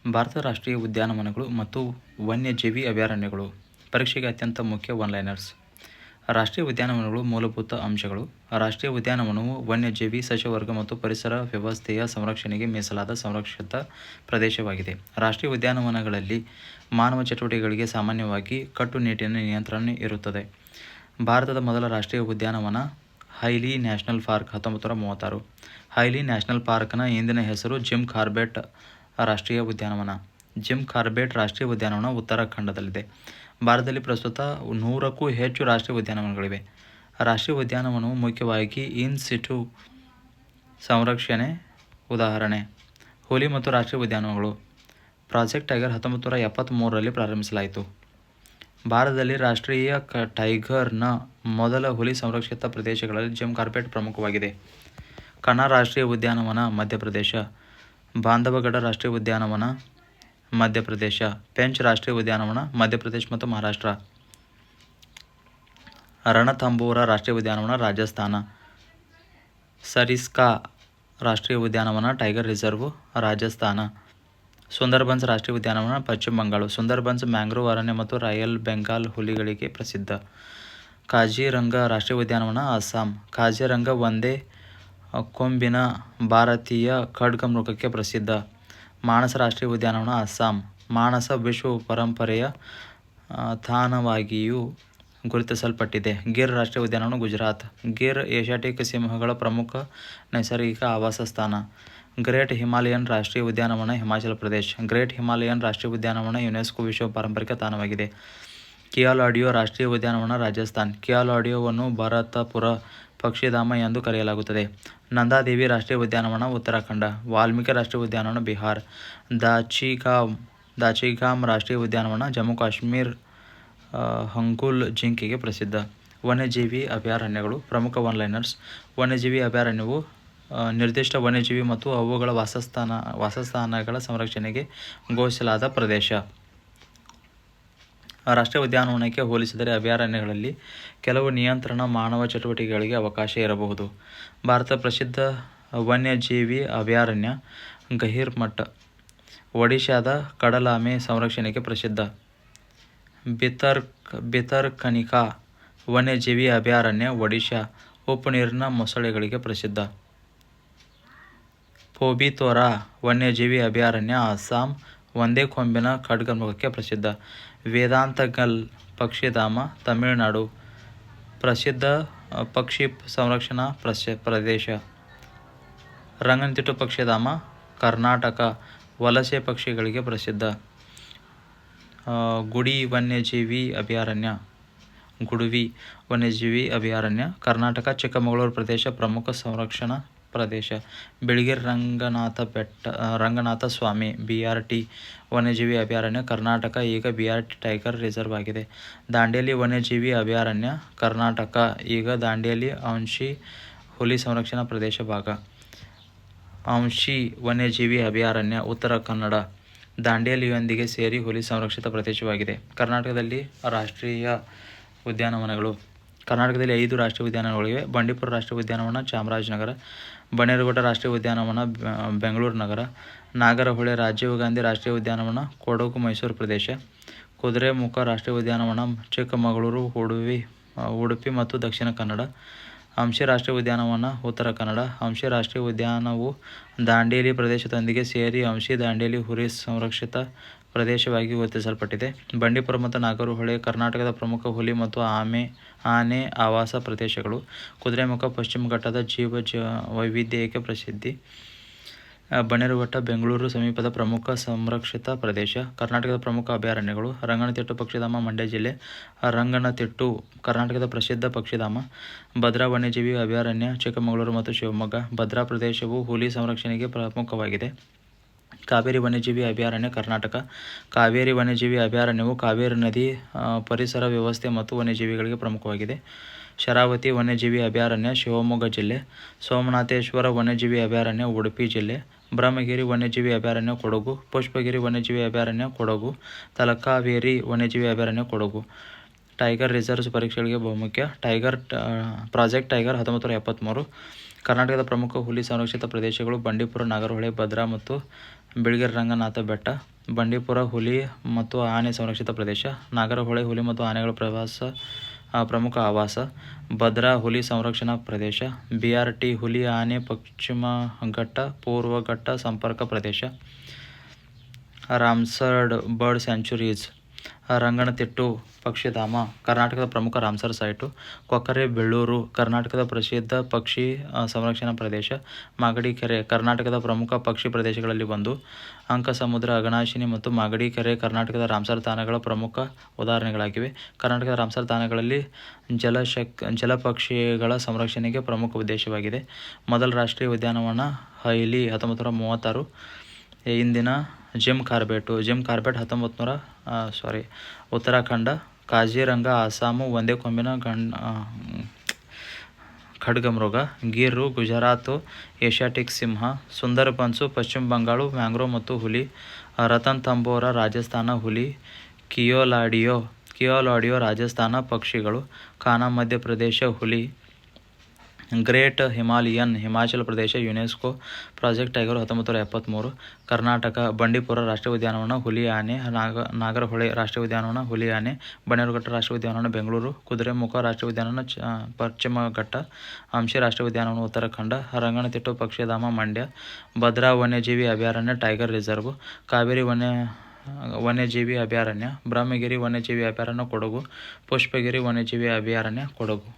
ಭಾರತದ ರಾಷ್ಟ್ರೀಯ ಉದ್ಯಾನವನಗಳು ಮತ್ತು ವನ್ಯಜೀವಿ ಅಭಯಾರಣ್ಯಗಳು. ಪರೀಕ್ಷೆಗೆ ಅತ್ಯಂತ ಮುಖ್ಯ ಒನ್-ಲೈನರ್ಸ್. ರಾಷ್ಟ್ರೀಯ ಉದ್ಯಾನವನಗಳು ಮೂಲಭೂತ ಅಂಶಗಳು. ರಾಷ್ಟ್ರೀಯ ಉದ್ಯಾನವನವು ವನ್ಯಜೀವಿ, ಸಸ್ಯವರ್ಗ ಮತ್ತು ಪರಿಸರ ವ್ಯವಸ್ಥೆಯ ಸಂರಕ್ಷಣೆಗೆ ಮೀಸಲಾದ ಸಂರಕ್ಷಿತ ಪ್ರದೇಶವಾಗಿದೆ. ರಾಷ್ಟ್ರೀಯ ಉದ್ಯಾನವನಗಳಲ್ಲಿ ಮಾನವ ಚಟುವಟಿಕೆಗಳಿಗೆ ಸಾಮಾನ್ಯವಾಗಿ ಕಟ್ಟುನಿಟ್ಟಿನ ನಿಯಂತ್ರಣ ಇರುತ್ತದೆ. ಭಾರತದ ಮೊದಲ ರಾಷ್ಟ್ರೀಯ ಉದ್ಯಾನವನ Hailey national park 1936. Hailey national ಪಾರ್ಕ್ನ ಇಂದಿನ ಹೆಸರು ಜಿಮ್ ಕಾರ್ಬೆಟ್ ರಾಷ್ಟ್ರೀಯ ಉದ್ಯಾನವನ. ಜಿಮ್ ಕಾರ್ಬೆಟ್ ರಾಷ್ಟ್ರೀಯ ಉದ್ಯಾನವನ ಉತ್ತರಾಖಂಡದಲ್ಲಿದೆ. ಭಾರತದಲ್ಲಿ ಪ್ರಸ್ತುತ 100ಕ್ಕೂ ಹೆಚ್ಚು ರಾಷ್ಟ್ರೀಯ ಉದ್ಯಾನವನಗಳಿವೆ. ರಾಷ್ಟ್ರೀಯ ಉದ್ಯಾನವನವು ಮುಖ್ಯವಾಗಿ ಇನ್ ಸಿಟು ಸಂರಕ್ಷಣೆ. ಉದಾಹರಣೆ: ಹುಲಿ ಮತ್ತು ರಾಷ್ಟ್ರೀಯ ಉದ್ಯಾನವನಗಳು. ಪ್ರಾಜೆಕ್ಟ್ ಟೈಗರ್ 1973ರಲ್ಲಿ ಪ್ರಾರಂಭಿಸಲಾಯಿತು. ಭಾರತದಲ್ಲಿ ರಾಷ್ಟ್ರೀಯ ಟೈಗರ್ನ ಮೊದಲ ಹುಲಿ ಸಂರಕ್ಷಿತ ಪ್ರದೇಶಗಳಲ್ಲಿ ಜಿಮ್ ಕಾರ್ಬೆಟ್ ಪ್ರಮುಖವಾಗಿದೆ. ಕನ್ನಾರ್ ರಾಷ್ಟ್ರೀಯ ಉದ್ಯಾನವನ ಮಧ್ಯಪ್ರದೇಶ. ಬಾಂಧವಗಢ ರಾಷ್ಟ್ರೀಯ ಉದ್ಯಾನವನ ಮಧ್ಯಪ್ರದೇಶ. ಪೆಂಚ್ ರಾಷ್ಟ್ರೀಯ ಉದ್ಯಾನವನ ಮಧ್ಯಪ್ರದೇಶ ಮತ್ತು ಮಹಾರಾಷ್ಟ್ರ. ರಣಥಂಬೋರ ರಾಷ್ಟ್ರೀಯ ಉದ್ಯಾನವನ ರಾಜಸ್ಥಾನ. ಸರಿಸ್ಕಾ ರಾಷ್ಟ್ರೀಯ ಉದ್ಯಾನವನ ಟೈಗರ್ ರಿಸರ್ವ್ ರಾಜಸ್ಥಾನ. ಸುಂದರ್ಬನ್ಸ್ ರಾಷ್ಟ್ರೀಯ ಉದ್ಯಾನವನ ಪಶ್ಚಿಮ ಬಂಗಾಳ. ಸುಂದರ್ಬನ್ಸ್ ಮ್ಯಾಂಗ್ರೋವ್ ಅರಣ್ಯ ಮತ್ತು ರಾಯಲ್ ಬೆಂಗಾಲ್ ಹುಲಿಗಳಿಗೆ ಪ್ರಸಿದ್ಧ. ಕಾಜಿರಂಗ ರಾಷ್ಟ್ರೀಯ ಉದ್ಯಾನವನ ಅಸ್ಸಾಂ. ಕಾಜಿರಂಗ ಒಂದೇ ಕೊಂಬಿನ ಭಾರತೀಯ ಖಡ್ಗಮೃಗಕ್ಕೆ ಪ್ರಸಿದ್ಧ. ಮಾನಸ ರಾಷ್ಟ್ರೀಯ ಉದ್ಯಾನವನ ಅಸ್ಸಾಂ. ಮಾನಸ ವಿಶ್ವ ಪರಂಪರೆಯ ತಾಣವಾಗಿಯೂ ಗುರುತಿಸಲ್ಪಟ್ಟಿದೆ. ಗಿರ್ ರಾಷ್ಟ್ರೀಯ ಉದ್ಯಾನವನ ಗುಜರಾತ್. ಗಿರ್ ಏಷ್ಯಾಟಿಕ್ ಸಿಂಹಗಳ ಪ್ರಮುಖ ನೈಸರ್ಗಿಕ ಆವಾಸ ಸ್ಥಾನ. ಗ್ರೇಟ್ ಹಿಮಾಲಯನ್ ರಾಷ್ಟ್ರೀಯ ಉದ್ಯಾನವನ ಹಿಮಾಚಲ ಪ್ರದೇಶ. ಗ್ರೇಟ್ ಹಿಮಾಲಯನ್ ರಾಷ್ಟ್ರೀಯ ಉದ್ಯಾನವನ ಯುನೆಸ್ಕೋ ವಿಶ್ವ ಪಾರಂಪರಿಕ ತಾಣವಾಗಿದೆ. ಕಿಯಾಲಾಡಿಯೋ ರಾಷ್ಟ್ರೀಯ ಉದ್ಯಾನವನ ರಾಜಸ್ಥಾನ್. ಕಿಯಾಲಾಡಿಯೋವನ್ನು ಭರತಪುರ ಪಕ್ಷಿಧಾಮ ಎಂದು ಕರೆಯಲಾಗುತ್ತದೆ. ನಂದಾದೇವಿ ರಾಷ್ಟ್ರೀಯ ಉದ್ಯಾನವನ ಉತ್ತರಾಖಂಡ. ವಾಲ್ಮೀಕಿ ರಾಷ್ಟ್ರೀಯ ಉದ್ಯಾನವನ ಬಿಹಾರ್. ದಾಚಿಗಾಮ್ ರಾಷ್ಟ್ರೀಯ ಉದ್ಯಾನವನ ಜಮ್ಮು ಕಾಶ್ಮೀರ. ಹಂಗುಲ್ ಜಿಂಕೆಗೆ ಪ್ರಸಿದ್ಧ. ವನ್ಯಜೀವಿ ಅಭಯಾರಣ್ಯಗಳು. ಪ್ರಮುಖ ಒನ್-ಲೈನರ್ಸ್. ವನ್ಯಜೀವಿ ಅಭಯಾರಣ್ಯವು ನಿರ್ದಿಷ್ಟ ವನ್ಯಜೀವಿ ಮತ್ತು ಅವುಗಳ ವಾಸಸ್ಥಾನಗಳ ಸಂರಕ್ಷಣೆಗೆ ಘೋಷಿಸಲಾದ ಪ್ರದೇಶ. ರಾಷ್ಟ್ರೀಯ ಉದ್ಯಾನವನಕ್ಕೆ ಹೋಲಿಸಿದರೆ ಅಭಯಾರಣ್ಯಗಳಲ್ಲಿ ಕೆಲವು ನಿಯಂತ್ರಣ ಮಾನವ ಚಟುವಟಿಕೆಗಳಿಗೆ ಅವಕಾಶ ಇರಬಹುದು. ಭಾರತದ ಪ್ರಸಿದ್ಧ ವನ್ಯಜೀವಿ ಅಭಯಾರಣ್ಯ ಗಹಿರ್ಮಠ್. ಒಡಿಶಾದ ಕಡಲಾಮೆ ಸಂರಕ್ಷಣೆಗೆ ಪ್ರಸಿದ್ಧ. ಭಿತರ್ಕನಿಕಾ ವನ್ಯಜೀವಿ ಅಭಯಾರಣ್ಯ ಒಡಿಶಾ. ಉಪ್ಪುನೀರಿನ ಮೊಸಳೆಗಳಿಗೆ ಪ್ರಸಿದ್ಧ. ಪೋಬಿತೋರಾ ವನ್ಯಜೀವಿ ಅಭಯಾರಣ್ಯ ಅಸ್ಸಾಂ. ಒಂದೇ ಕೊಂಬಿನ ಖಡ್ಗಮೃಗಕ್ಕೆ ಪ್ರಸಿದ್ಧ. ವೇದಾಂತಗಲ್ ಪಕ್ಷಿಧಾಮ ತಮಿಳುನಾಡು. ಪ್ರಸಿದ್ಧ ಪಕ್ಷಿ ಸಂರಕ್ಷಣಾ ಪ್ರದೇಶ. ರಂಗನತಿಟ್ಟು ಪಕ್ಷಿಧಾಮ ಕರ್ನಾಟಕ. ವಲಸೆ ಪಕ್ಷಿಗಳಿಗೆ ಪ್ರಸಿದ್ಧ. ಗುಡಿ ವನ್ಯಜೀವಿ ಅಭಯಾರಣ್ಯ ಗುಡುವಿ ವನ್ಯಜೀವಿ ಅಭಯಾರಣ್ಯ ಕರ್ನಾಟಕ. ಚಿಕ್ಕಮಗಳೂರು ಪ್ರದೇಶ ಪ್ರಮುಖ ಸಂರಕ್ಷಣಾ ಪ್ರದೇಶ. ಬಿಳಿಗಿರಿ ರಂಗನಾಥ ಸ್ವಾಮಿ BRT ವನ್ಯಜೀವಿ ಅಭಯಾರಣ್ಯ ಕರ್ನಾಟಕ. ಈಗ BRT ಟೈಗರ್ ರಿಸರ್ವ್ ಆಗಿದೆ. ದಾಂಡೇಲಿ ವನ್ಯಜೀವಿ ಅಭಯಾರಣ್ಯ ಕರ್ನಾಟಕ. ಈಗ ದಾಂಡೇಲಿ ಔಂಶಿ ಹುಲಿ ಸಂರಕ್ಷಣಾ ಪ್ರದೇಶ ಭಾಗ. ಔಂಶಿ ವನ್ಯಜೀವಿ ಅಭಯಾರಣ್ಯ ಉತ್ತರ ಕನ್ನಡ. ದಾಂಡೇಲಿಯೊಂದಿಗೆ ಸೇರಿ ಹುಲಿ ಸಂರಕ್ಷಿತ ಪ್ರದೇಶವಾಗಿದೆ. ಕರ್ನಾಟಕದಲ್ಲಿ ರಾಷ್ಟ್ರೀಯ ಉದ್ಯಾನವನಗಳು. ಕರ್ನಾಟಕದಲ್ಲಿ 5 ರಾಷ್ಟ್ರೀಯ ಉದ್ಯಾನವನಗಳಿವೆ. ಬಂಡೀಪುರ ರಾಷ್ಟ್ರೀಯ ಉದ್ಯಾನವನ ಚಾಮರಾಜನಗರ. ಬನ್ನೇರುಘಟ್ಟ ರಾಷ್ಟ್ರೀಯ ಉದ್ಯಾನವನ ಬೆಂಗಳೂರು ನಗರ. ನಾಗರಹೊಳೆ ರಾಜೀವ್ ಗಾಂಧಿ ರಾಷ್ಟ್ರೀಯ ಉದ್ಯಾನವನ ಕೊಡಗು ಮೈಸೂರು ಪ್ರದೇಶ. ಕುದುರೆಮುಖ ರಾಷ್ಟ್ರೀಯ ಉದ್ಯಾನವನ ಚಿಕ್ಕಮಗಳೂರು, ಉಡುಪಿ ಮತ್ತು ದಕ್ಷಿಣ ಕನ್ನಡ. ಅಂಶಿ ರಾಷ್ಟ್ರೀಯ ಉದ್ಯಾನವನ ಉತ್ತರ ಕನ್ನಡ. ಅಂಶಿ ರಾಷ್ಟ್ರೀಯ ಉದ್ಯಾನವು ದಾಂಡೇಲಿ ಪ್ರದೇಶದೊಂದಿಗೆ ಸೇರಿ ಅಂಶಿ ದಾಂಡೇಲಿ ಹುಲಿ ಸಂರಕ್ಷಿತ ಪ್ರದೇಶವಾಗಿ ಗುರುತಿಸಲ್ಪಟ್ಟಿದೆ. ಬಂಡೀಪುರ ಮತ್ತು ನಾಗರಹೊಳೆ ಕರ್ನಾಟಕದ ಪ್ರಮುಖ ಹುಲಿ ಮತ್ತು ಆನೆ ಆವಾಸ ಪ್ರದೇಶಗಳು. ಕುದುರೆಮುಖ ಪಶ್ಚಿಮ ಘಟ್ಟದ ಜೀವ ವೈವಿಧ್ಯಕ್ಕೆ ಪ್ರಸಿದ್ಧಿ. ಬನ್ನೇರುಘಟ್ಟ ಬೆಂಗಳೂರು ಸಮೀಪದ ಪ್ರಮುಖ ಸಂರಕ್ಷಿತ ಪ್ರದೇಶ. ಕರ್ನಾಟಕದ ಪ್ರಮುಖ ಅಭಯಾರಣ್ಯಗಳು. ರಂಗನತಿಟ್ಟು ಪಕ್ಷಿಧಾಮ ಮಂಡ್ಯ ಜಿಲ್ಲೆ. ರಂಗನತಿಟ್ಟು ಕರ್ನಾಟಕದ ಪ್ರಸಿದ್ಧ ಪಕ್ಷಿಧಾಮ. ಭದ್ರಾ ವನ್ಯಜೀವಿ ಅಭಯಾರಣ್ಯ ಚಿಕ್ಕಮಗಳೂರು ಮತ್ತು ಶಿವಮೊಗ್ಗ. ಭದ್ರಾ ಪ್ರದೇಶವು ಹುಲಿ ಸಂರಕ್ಷಣೆಗೆ ಪ್ರಮುಖವಾಗಿದೆ. ಕಾವೇರಿ ವನ್ಯಜೀವಿ ಅಭಯಾರಣ್ಯ ಕರ್ನಾಟಕ. ಕಾವೇರಿ ವನ್ಯಜೀವಿ ಅಭಯಾರಣ್ಯವು ಕಾವೇರಿ ನದಿ ಪರಿಸರ ವ್ಯವಸ್ಥೆ ಮತ್ತು ವನ್ಯಜೀವಿಗಳಿಗೆ ಪ್ರಮುಖವಾಗಿದೆ. ಶರಾವತಿ ವನ್ಯಜೀವಿ ಅಭಯಾರಣ್ಯ ಶಿವಮೊಗ್ಗ ಜಿಲ್ಲೆ. ಸೋಮನಾಥೇಶ್ವರ ವನ್ಯಜೀವಿ ಅಭಯಾರಣ್ಯ ಉಡುಪಿ ಜಿಲ್ಲೆ. ಬ್ರಹ್ಮಗಿರಿ ವನ್ಯಜೀವಿ ಅಭಯಾರಣ್ಯ ಕೊಡಗು. ಪುಷ್ಪಗಿರಿ ವನ್ಯಜೀವಿ ಅಭಯಾರಣ್ಯ ಕೊಡಗು. ತಲಕಾವೇರಿ ವನ್ಯಜೀವಿ ಅಭಯಾರಣ್ಯ ಕೊಡಗು. ಟೈಗರ್ ರಿಸರ್ವ್ಸ್ ಪರೀಕ್ಷೆಗಳಿಗೆ ಬಹುಮುಖ್ಯ. Project tiger 1973. ಕರ್ನಾಟಕದ ಪ್ರಮುಖ ಹುಲಿ ಸಂರಕ್ಷಿತ ಪ್ರದೇಶಗಳು ಬಂಡೀಪುರ, ನಾಗರಹೊಳೆ, ಭದ್ರಾ ಮತ್ತು ಬಿಳಿಗಿರಿ ರಂಗನಾಥ ಬೆಟ್ಟ, ಬಂಡೀಪುರ ಹುಲಿ ಮತ್ತು ಆನೆ ಸಂರಕ್ಷಿತ ಪ್ರದೇಶ, ನಾಗರಹೊಳೆ ಹುಲಿ ಮತ್ತು ಆನೆಗಳ ಪ್ರಮುಖ ಆವಾಸ, ಭದ್ರಾ ಹುಲಿ ಸಂರಕ್ಷಣಾ ಪ್ರದೇಶ, BRT ಹುಲಿ ಆನೆ ಪಶ್ಚಿಮ ಘಟ್ಟ ಪೂರ್ವ ಘಟ್ಟ ಸಂಪರ್ಕ ಪ್ರದೇಶ, ರಾಮ್ಸರ್ ಬರ್ಡ್ ಸ್ಯಾಂಚುರೀಸ್, ರಂಗನತಿಟ್ಟು ಪಕ್ಷಿಧಾಮ ಕರ್ನಾಟಕದ ಪ್ರಮುಖ ರಾಮ್ಸರ್ ಸೈಟು, ಕೊಕ್ಕರೆ ಬೆಳ್ಳೂರು ಕರ್ನಾಟಕದ ಪ್ರಸಿದ್ಧ ಪಕ್ಷಿ ಸಂರಕ್ಷಣಾ ಪ್ರದೇಶ, ಮಾಗಡಿ ಕೆರೆ ಕರ್ನಾಟಕದ ಪ್ರಮುಖ ಪಕ್ಷಿ ಪ್ರದೇಶಗಳಲ್ಲಿ ಒಂದು, ಅಂಕಸಮುದ್ರ, ಅಘನಾಶಿನಿ ಮತ್ತು ಮಾಗಡಿ ಕೆರೆ ಕರ್ನಾಟಕದ ರಾಮ್ಸರ್ ತಾಣಗಳ ಪ್ರಮುಖ ಉದಾಹರಣೆಗಳಾಗಿವೆ. ಕರ್ನಾಟಕದ ರಾಮ್ಸರ್ ತಾಣಗಳಲ್ಲಿ ಜಲಪಕ್ಷಿಗಳ ಸಂರಕ್ಷಣೆಗೆ ಪ್ರಮುಖ ಉದ್ದೇಶವಾಗಿದೆ. ಮೊದಲ ರಾಷ್ಟ್ರೀಯ ಉದ್ಯಾನವನ ಹೈಲಿ 1936. ಇಂದಿನ ಜಿಮ್ ಕಾರ್ಬೆಟ್ ಉತ್ತರಾಖಂಡ, ಕಾಜಿರಂಗ ಅಸ್ಸಾಮು, ಒಂದೇ ಕೊಂಬಿನ ಖಡ್ಗಮೃಗ, ಗಿರ್ ಗುಜರಾತು, ಏಷ್ಯಾಟಿಕ್ ಸಿಂಹ, ಸುಂದರ್ಬನ್ಸು ಪಶ್ಚಿಮ ಬಂಗಾಳ, ಮ್ಯಾಂಗ್ರೋವ್ ಮತ್ತು ಹುಲಿ, ರತನ್ ತಂಬೋರಾ ರಾಜಸ್ಥಾನ ಹುಲಿ, ಕಿಯೋಲಾಡಿಯೋ ರಾಜಸ್ಥಾನ ಪಕ್ಷಿಗಳು, ಕಾನಾ ಮಧ್ಯಪ್ರದೇಶ ಹುಲಿ, great Himalayan Himachal Pradesh UNESCO project tiger 1973. Karnataka Bandipur ರಾಷ್ಟ್ರೀಯ ಉದ್ಯಾನವನ ಹುಲಿ ಆನೆ, ನಾಗರಹೊಳೆ ರಾಷ್ಟ್ರೀಯ ಉದ್ಯಾನವನ ಹುಲಿ ಆನೆ, ಬನ್ನೇರುಘಟ್ಟ ರಾಷ್ಟ್ರೀಯ ಉದ್ಯಾನವನ ಬೆಂಗಳೂರು, ಕುದುರೆಮುಖ ರಾಷ್ಟ್ರೀಯ ಉದ್ಯಾನವನ ಪಶ್ಚಿಮ ಘಟ್ಟ, ಅಂಶಿ ರಾಷ್ಟ್ರೀಯ ಉದ್ಯಾನವನ ಉತ್ತರಾಖಂಡ, ರಂಗನತಿಟ್ಟು ಪಕ್ಷಿಧಾಮ ಮಂಡ್ಯ, ಭದ್ರಾ ವನ್ಯಜೀವಿ ಅಭಯಾರಣ್ಯ ಟೈಗರ್ ರಿಸರ್ವ್, ಕಾವೇರಿ ವನ್ಯಜೀವಿ ಅಭಯಾರಣ್ಯ, ಬ್ರಹ್ಮಗಿರಿ ವನ್ಯಜೀವಿ ಅಭಯಾರಣ್ಯ ಕೊಡಗು, ಪುಷ್ಪಗಿರಿ ವನ್ಯಜೀವಿ ಅಭಯಾರಣ್ಯ ಕೊಡಗು.